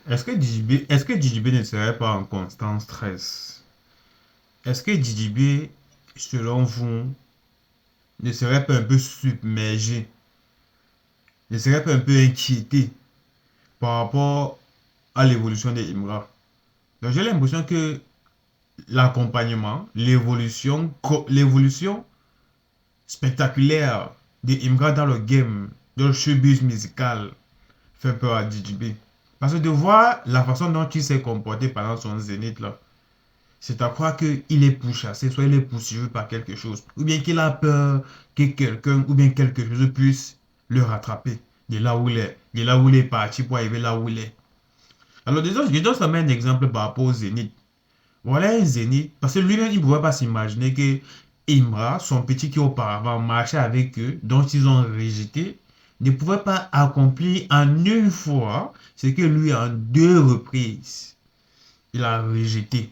Est-ce que DJB ne serait pas en constant stress? Est-ce que DJB, selon vous, ne serait pas un peu submergé, ne serait pas un peu inquiété par rapport à l'évolution des Imra? Donc j'ai l'impression que l'accompagnement, l'évolution spectaculaire des Imra dans le game, dans le showbiz musical, fait peur à DJB. Parce que de voir la façon dont il s'est comporté pendant son zénith là, c'est à croire qu'il est pourchassé, soit il est poursuivi par quelque chose, ou bien qu'il a peur que quelqu'un ou bien quelque chose puisse le rattraper de là où il est, de là où il est parti pour arriver là où il est. Alors, je donne seulement un exemple par rapport au Zénith. Voilà un Zénith, parce que lui-même, il ne pouvait pas s'imaginer que Imra, son petit qui auparavant marchait avec eux, dont ils ont rejeté, ne pouvait pas accomplir en une fois ce que lui, en deux reprises, il a rejeté.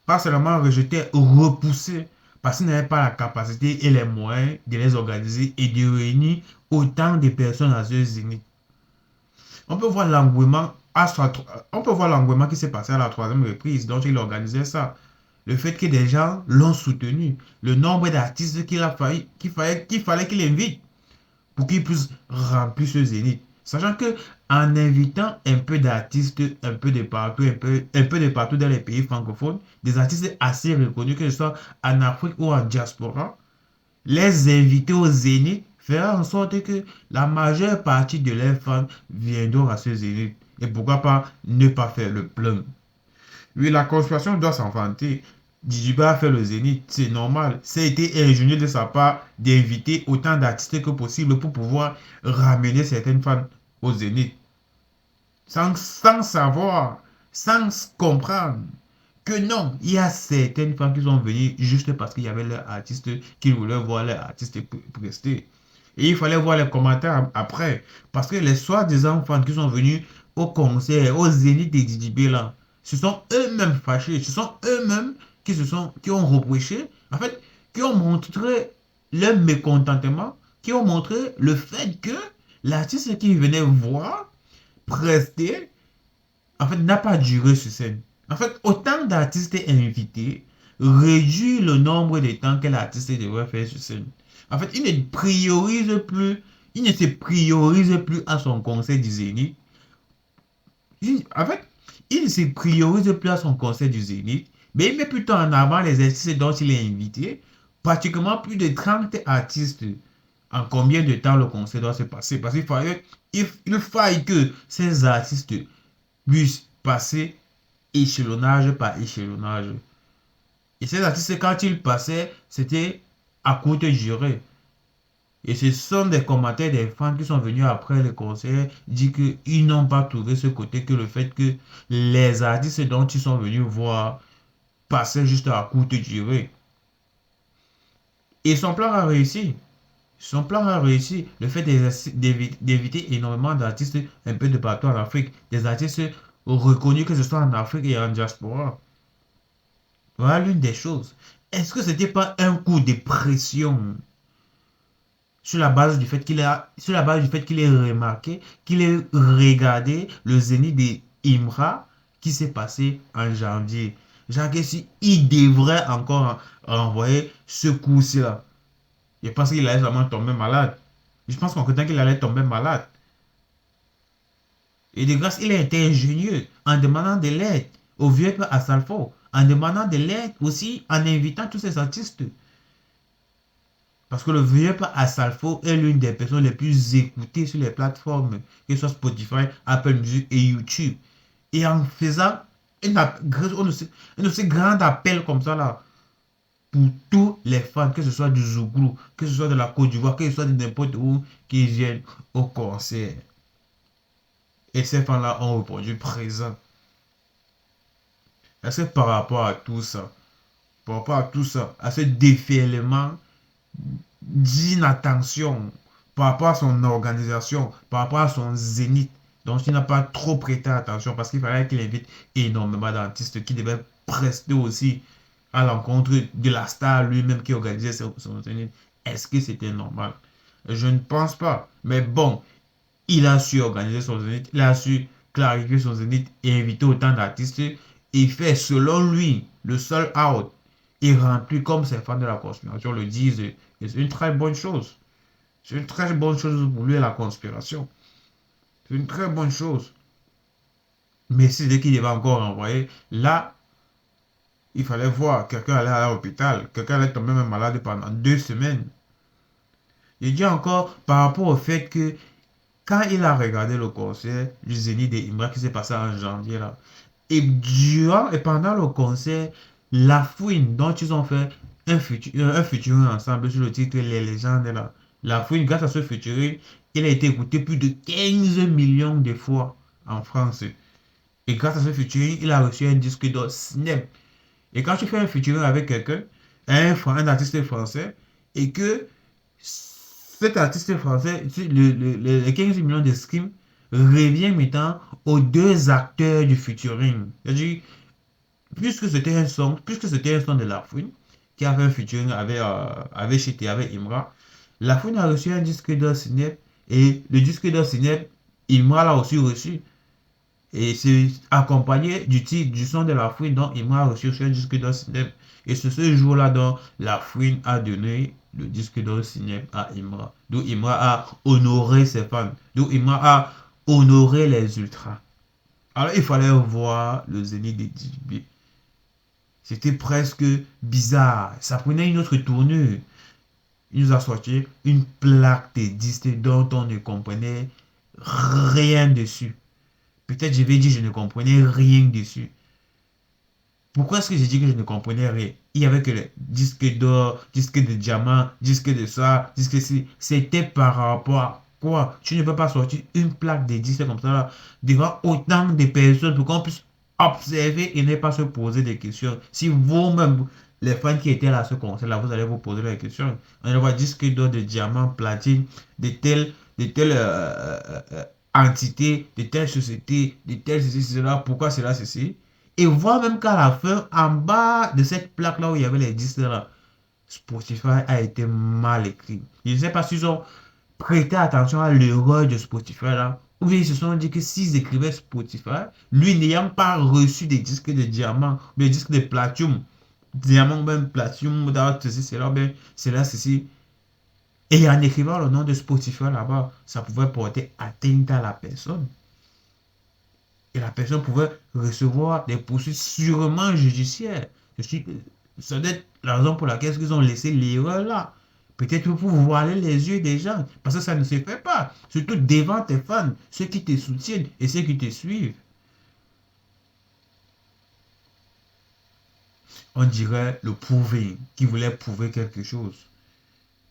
Pas seulement rejeté, repoussé, parce qu'il n'avait pas la capacité et les moyens de les organiser et de réunir autant de personnes à ce zénith. On peut voir l'engouement on peut voir l'engouement qui s'est passé à la troisième reprise, dont il organisait ça. Le fait que des gens l'ont soutenu, le nombre d'artistes qu'il fallait qu'il invite pour qu'il puisse remplir ce zénith. Sachant que en invitant un peu d'artistes, un peu de partout, un peu de partout dans les pays francophones, des artistes assez reconnus, que ce soit en Afrique ou en diaspora, les inviter au zénith fera en sorte que la majeure partie de leurs fans viendront à ce zénith. Et pourquoi pas ne pas faire le plein. Oui, la conspiration doit s'enfanter. Djiba a fait le zénith, c'est normal. Ça a été ingénieux de sa part d'inviter autant d'artistes que possible pour pouvoir ramener certaines fans au zénith. Sans savoir, sans comprendre que non, il y a certaines fans qui sont venues juste parce qu'il y avait leur artiste, qu'ils voulaient voir leur artiste prester. Et il fallait voir les commentaires après. Parce que les soi-disant fans qui sont venus au concert, au zénith des DJB là, ce sont eux-mêmes fâchés. Ce sont eux-mêmes qui ont reproché, en fait, qui ont montré leur mécontentement, qui ont montré le fait que l'artiste qui venait voir, prester, en fait, n'a pas duré sur scène. En fait, autant d'artistes invités réduit le nombre de temps que l'artiste devrait faire sur scène. En fait, il ne se priorise plus à son concert du Zénith. En fait, il ne se priorise plus à son concert du Zénith, mais il met plutôt en avant les artistes dont il est invité. Pratiquement plus de 30 artistes. En combien de temps le concert doit se passer? Parce il faille que ces artistes puissent passer échelonnage par échelonnage. Et ces artistes, quand ils passaient, c'était à courte durée. Et ce sont des commentaires des fans qui sont venus après le concert dire qu'ils n'ont pas trouvé ce côté que le fait que les artistes dont ils sont venus voir passaient juste à courte durée. Et son plan a réussi. Son plan a réussi. Le fait d'éviter énormément d'artistes un peu de partout en Afrique. Des artistes reconnus que ce soit en Afrique et en diaspora. Voilà l'une des choses. Est-ce que c'était pas un coup de pression sur la base du fait sur la base du fait qu'il ait remarqué, qu'il ait regardé le zénith de Imra qui s'est passé en janvier. Jacques, si il devrait encore renvoyer ce coup-ci-là. Je pense qu'il allait vraiment tomber malade. Je pense qu'en temps qu'il allait tomber malade. Et de grâce, il a été ingénieux en demandant de l'aide au vieux père Asalfo, en demandant de l'aide aussi en invitant tous ces artistes. Parce que le vieux père Asalfo est l'une des personnes les plus écoutées sur les plateformes, que ce soit Spotify, Apple Music et YouTube. Et en faisant un aussi grand appel comme ça là, pour tous les fans, que ce soit du Zouglou, que ce soit de la Côte d'Ivoire, que ce soit de n'importe où, qui viennent au concert. Et ces fans-là ont répondu présent. Est-ce que par rapport à tout ça, par rapport à tout ça, à ce déferlement d'inattention, par rapport à son organisation, par rapport à son zénith, donc il n'a pas trop prêté attention parce qu'il fallait qu'il invite énormément d'artistes qui devaient prester aussi à l'encontre de la star lui-même qui organisait son zénith. Est-ce que c'était normal? Je ne pense pas. Mais bon, il a su organiser son zénith, il a su clarifier son zénith et inviter autant d'artistes et faire selon lui le sold out et remplir comme ses fans de la conspiration le disent. Et c'est une très bonne chose. C'est une très bonne chose pour lui la conspiration. C'est une très bonne chose. Mais c'est dès qu'il devait encore envoyer, là, il fallait voir. Quelqu'un allait à l'hôpital. Quelqu'un allait tomber même malade pendant 2 semaines. Il dit encore par rapport au fait que quand il a regardé le concert du Zénith de Imra qui s'est passé en janvier là, et durant et pendant le concert, La Fouine dont ils ont fait un featuring ensemble sur le titre Les légendes là, La Fouine, grâce à ce featuring, il a été écouté plus de 15 millions de fois en France. Et grâce à ce featuring, il a reçu un disque d'or Snap. Et quand tu fais un featuring avec quelqu'un, un artiste français, et que cet artiste français, les 15 millions de streams revient maintenant aux deux acteurs du featuring. C'est-à-dire, puisque c'était un son de La Fouine, qui avait un featuring avec Chité, avec Imra, La Fouine a reçu un disque d'or Snap, et le disque d'or Snap, Imra l'a aussi reçu. Et c'est accompagné du titre du son de La Fouine dont Imra a reçu un disque d'or Snap. Et c'est ce jour-là dont La Fouine a donné le disque d'or Snap à Imra. D'où Imra a honoré ses fans. D'où Imra a honoré les ultras. Alors il fallait voir le Zénith de DJB. C'était presque bizarre. Ça prenait une autre tournure. Il nous a sorti une plaque de disques dont on ne comprenait rien dessus. Peut-être je vais dire je ne comprenais rien dessus. Pourquoi est-ce que j'ai dit que je ne comprenais rien? Il y avait que les disques d'or, disques de diamant, disques de ça, disques de ci. C'était par rapport à quoi? Tu ne peux pas sortir une plaque de disques comme ça là, devant autant de personnes pour qu'on puisse observer et ne pas se poser des questions. Si vous-même, les fans qui étaient là à ce concert-là, vous allez vous poser des questions. On allait voir disques d'or, de diamant, platine, de telles entités, de telles sociétés, de telles ceci, cela, pourquoi cela, ceci. Et voir même qu'à la fin, en bas de cette plaque-là où il y avait les disques là, Spotify a été mal écrit. Je ne sais pas s'ils ont prêté attention à l'erreur de Spotify là, ou bien ils se sont dit que s'ils écrivaient Spotify, lui n'ayant pas reçu des disques de diamant, des disques de platinum, diamant même platinum, ceci, cela, ben, cela, ceci, et en écrivant le nom de Spotify là-bas, ça pouvait porter atteinte à la personne. Et la personne pouvait recevoir des poursuites sûrement judiciaires. Ça doit être la raison pour laquelle ils ont laissé l'erreur là. Peut-être pour voiler les yeux des gens. Parce que ça ne se fait pas. Surtout devant tes fans, ceux qui te soutiennent et ceux qui te suivent. On dirait le prouver, qui voulait prouver quelque chose.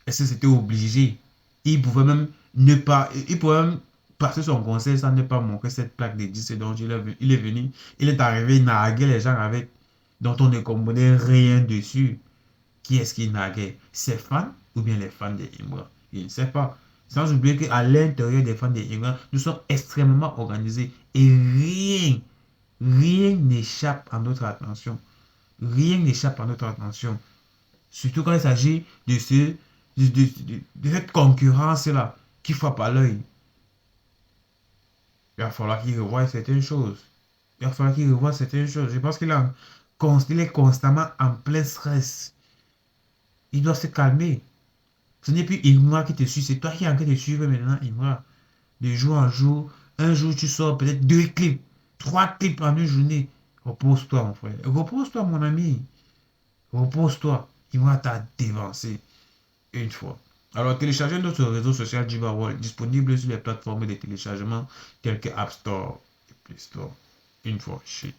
Est-ce que c'était obligé? Il pouvait même ne pas, il pouvait même passer son conseil sans ne pas montrer cette plaque de 10 dont il est venu, il est arrivé narguer les gens avec, dont on ne comprenait rien dessus. Qui est-ce qui narguait? Ses fans ou bien les fans de Imra? Je ne sais pas. Sans oublier qu'à l'intérieur des fans de Imra, nous sommes extrêmement organisés et rien n'échappe à notre attention. Rien n'échappe à notre attention. Surtout quand il s'agit de cette concurrence-là qui frappe à l'œil. Il va falloir qu'il revoie certaines choses. Il va falloir qu'il revoie certaines choses. Je pense il est constamment en plein stress. Il doit se calmer. Ce n'est plus Imra qui te suit, c'est toi qui es en train de suivre maintenant Imra. De jour en jour, un jour tu sors peut-être 2 clips, 3 clips en une journée. Repose-toi mon frère. Repose-toi mon ami. Repose-toi. Imra t'a dévancé une fois. Alors, téléchargez notre réseau social Jiva disponible sur les plateformes de téléchargement telles que App Store et Play Store. Une fois, chez